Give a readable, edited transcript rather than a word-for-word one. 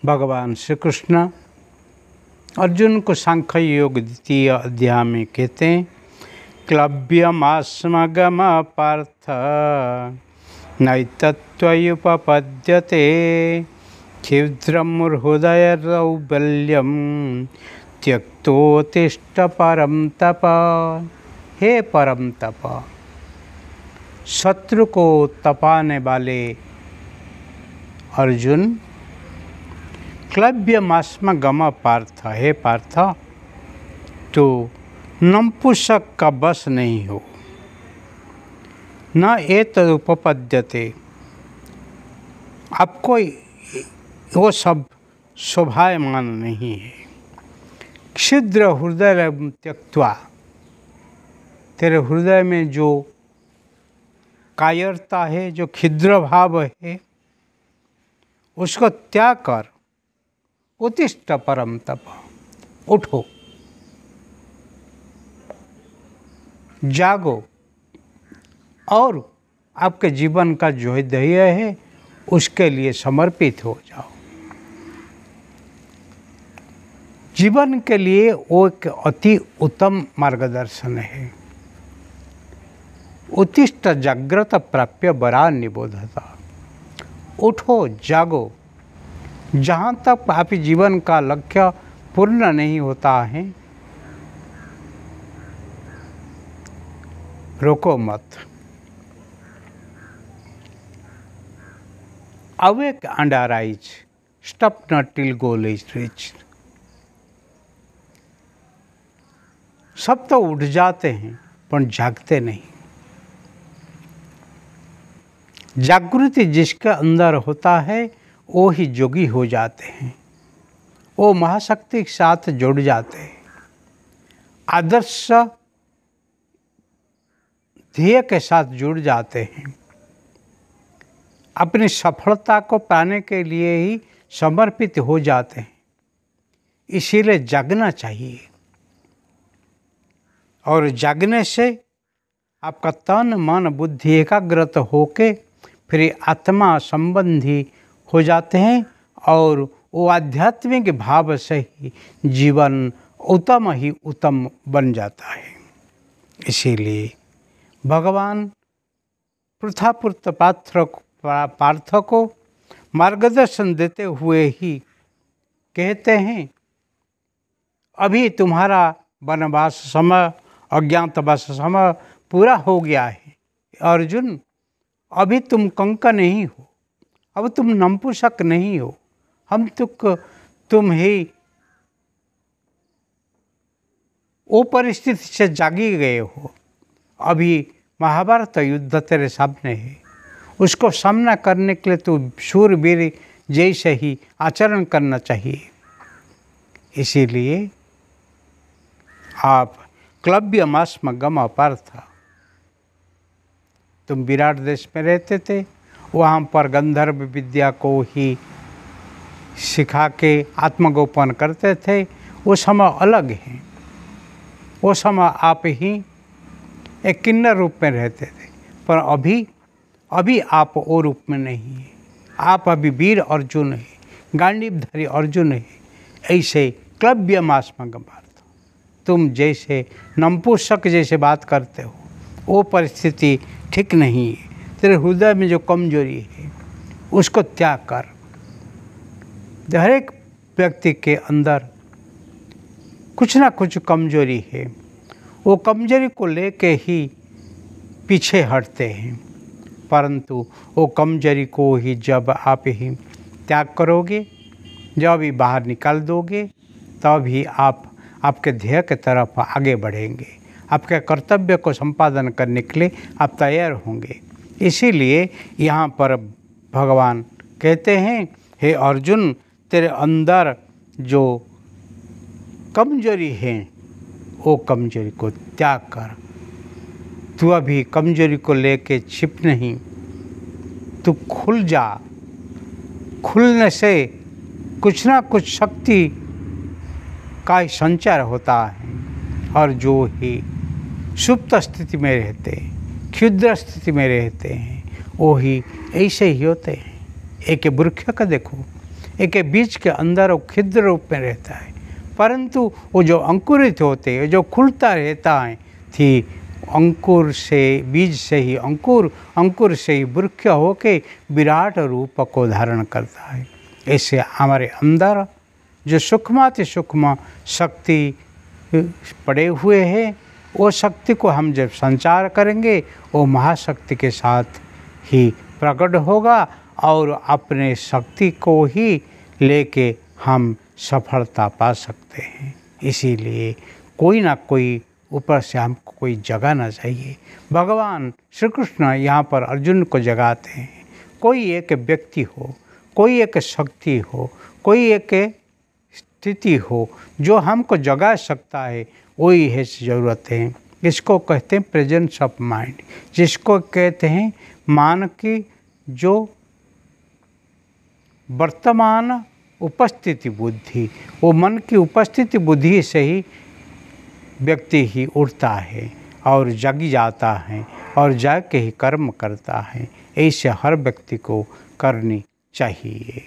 भगवान श्री कृष्ण अर्जुन को सांख्य योग द्वितीय अध्याय में कहते हैं, क्लव्यमास्मगम पार्थ नैतत्त्वयुपपद्यते क्षिद्रं हृदय दौर्बल्यं त्यक्तोत्तिष्ठ परम तप। हे परम तप, शत्रु को तपाने वाले अर्जुन, क्लव्यमास्म गम पार्थ, हे पार्थ, तो नपुंसक का बस नहीं हो, न एतदुपपद्यते, आपको वो सब शोभायमान नहीं है। क्षुद्र हृदय त्यक्त्वा, तेरे हृदय में जो कायरता है, जो क्षुद्र भाव है, उसको त्याग कर उत्तिष्ठ परम तप, उठो, जागो और आपके जीवन का जो ध्येय है उसके लिए समर्पित हो जाओ। जीवन के लिए वो एक अति उत्तम मार्गदर्शन है। उत्तिष्ठ जागृत प्राप्य बरा निबोधता, उठो, जागो। जहाँ तक आपके जीवन का लक्ष्य पूर्ण नहीं होता है, रोको मत। Awake and arise, stop not till goal is reached। सब तो उठ जाते हैं पर जागते नहीं। जागृति जिसके अंदर होता है वो ही जोगी हो जाते हैं, वो महाशक्ति के साथ जुड़ जाते हैं, आदर्श ध्येय के साथ जुड़ जाते हैं, अपनी सफलता को पाने के लिए ही समर्पित हो जाते हैं। इसीलिए जागना चाहिए, और जागने से आपका तन मन बुद्धि एकाग्रत होके फिर आत्मा संबंधी हो जाते हैं, और वो आध्यात्मिक भाव से ही जीवन उत्तम ही उत्तम बन जाता है। इसीलिए भगवान पृथापुत्र पार्थ को मार्गदर्शन देते हुए ही कहते हैं, अभी तुम्हारा वनवास समय, अज्ञातवास समय पूरा हो गया है अर्जुन। अभी तुम कंकर नहीं हो, अब तुम नपुंसक नहीं हो, हम तुम ही वो परिस्थिति से जागी गए हो। अभी महाभारत युद्ध तेरे सामने है, उसको सामना करने के लिए तो शूरवीर जैसे ही आचरण करना चाहिए। इसीलिए आप क्लव्यमास्म गम पार्थ, तुम विराट देश में रहते थे, वहाँ पर गंधर्व विद्या को ही सिखा के आत्मगोपन करते थे। वो समय अलग है, वो समय आप ही एक किन्नर रूप में रहते थे, पर अभी आप वो रूप में नहीं है। आप अभी वीर अर्जुन है, गांडीवधारी अर्जुन है। ऐसे क्लव्यमास्म गम पार्थ, तुम जैसे नपुंसक जैसे बात करते हो, वो परिस्थिति ठीक नहीं है। तेरे हृदय में जो कमजोरी है उसको त्याग कर। हर एक व्यक्ति के अंदर कुछ ना कुछ कमजोरी है, वो कमजोरी को लेके ही पीछे हटते हैं, परंतु वो कमजोरी को ही जब आप ही त्याग करोगे, जब ही बाहर निकाल दोगे, तब ही आप आपके ध्येय के तरफ आगे बढ़ेंगे। आपके कर्तव्य को संपादन करने के लिए आप तैयार होंगे। इसीलिए यहाँ पर भगवान कहते हैं, हे अर्जुन, तेरे अंदर जो कमजोरी है वो कमजोरी को त्याग कर। तू अभी कमजोरी को लेके छिप नहीं, तू खुल जा। खुलने से कुछ ना कुछ शक्ति का ही संचार होता है, और जो ही सुप्त स्थिति में रहते हैं, क्षुद्र स्थिति में रहते हैं, वो ही ऐसे ही होते हैं। एक वृक्ष का देखो, एक बीज के अंदर वो छिद्र रूप में रहता है, परंतु वो जो अंकुरित होते हैं, जो खुलता रहता है, थी अंकुर से, बीज से ही अंकुर, अंकुर से ही वृक्ष होके विराट रूप को धारण करता है। ऐसे हमारे अंदर जो सूक्ष्माति सूक्ष्म शक्ति पड़े हुए हैं, वो शक्ति को हम जब संचार करेंगे वो महाशक्ति के साथ ही प्रकट होगा और अपने शक्ति को ही लेके हम सफलता पा सकते हैं। इसीलिए कोई ना कोई ऊपर से हमको कोई जगाना चाहिए। भगवान श्री कृष्ण यहाँ पर अर्जुन को जगाते हैं। कोई एक व्यक्ति हो, कोई एक शक्ति हो, कोई एक स्थिति हो जो हमको जगा सकता है, वही है ज़रूरत है। इसको कहते हैं प्रेजेंस ऑफ माइंड, जिसको कहते हैं मान की जो वर्तमान उपस्थिति बुद्धि, वो मन की उपस्थिति बुद्धि से ही व्यक्ति ही उठता है और जग जाता है और जाग के ही कर्म करता है। ऐसे हर व्यक्ति को करनी चाहिए।